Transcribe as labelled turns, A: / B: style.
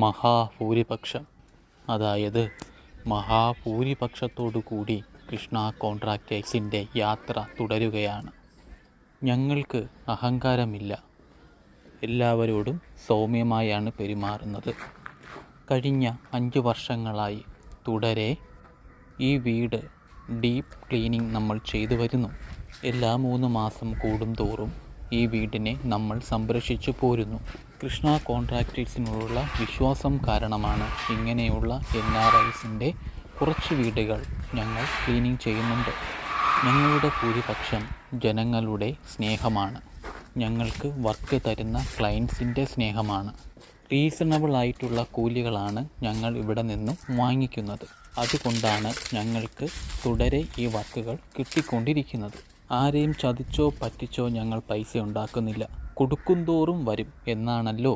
A: മഹാഭൂരിപക്ഷം, അതായത് മഹാഭൂരിപക്ഷത്തോടു കൂടി കൃഷ്ണ കോൺട്രാക്ടേഴ്സിൻ്റെ യാത്ര തുടരുകയാണ്. ഞങ്ങൾക്ക് അഹങ്കാരമില്ല, എല്ലാവരോടും സൗമ്യമായാണ് പെരുമാറുന്നത്. കഴിഞ്ഞ 5 വർഷങ്ങളായി തുടരെ ഈ വീട് ഡീപ്പ് ക്ലീനിങ് നമ്മൾ ചെയ്തു വരുന്നു. എല്ലാ 3 മാസം കൂടുംതോറും ഈ വീടിനെ നമ്മൾ സംരക്ഷിച്ചു പോരുന്നു. കൃഷ്ണ കോൺട്രാക്ടേഴ്സിനുള്ള വിശ്വാസം കാരണമാണ് ഇങ്ങനെയുള്ള NRIസിൻ്റെ കുറച്ച് വീടുകൾ ഞങ്ങൾ ക്ലീനിങ് ചെയ്യുന്നുണ്ട്. ഞങ്ങളുടെ ഭൂരിപക്ഷം ജനങ്ങളുടെ സ്നേഹമാണ്, ഞങ്ങൾക്ക് വർക്ക് തരുന്ന ക്ലയൻസിൻ്റെ സ്നേഹമാണ്. റീസണബിൾ ആയിട്ടുള്ള കൂലികളാണ് ഞങ്ങൾ ഇവിടെ നിന്നും വാങ്ങിക്കുന്നത്. അതുകൊണ്ടാണ് ഞങ്ങൾക്ക് തുടരെ ഈ വർക്കുകൾ കിട്ടിക്കൊണ്ടിരിക്കുന്നത്. ആരെയും ചതിച്ചോ പറ്റിച്ചോ ഞങ്ങൾ പൈസ ഉണ്ടാക്കുന്നില്ല. കൊടുക്കുന്തോറും വരും എന്നാണല്ലോ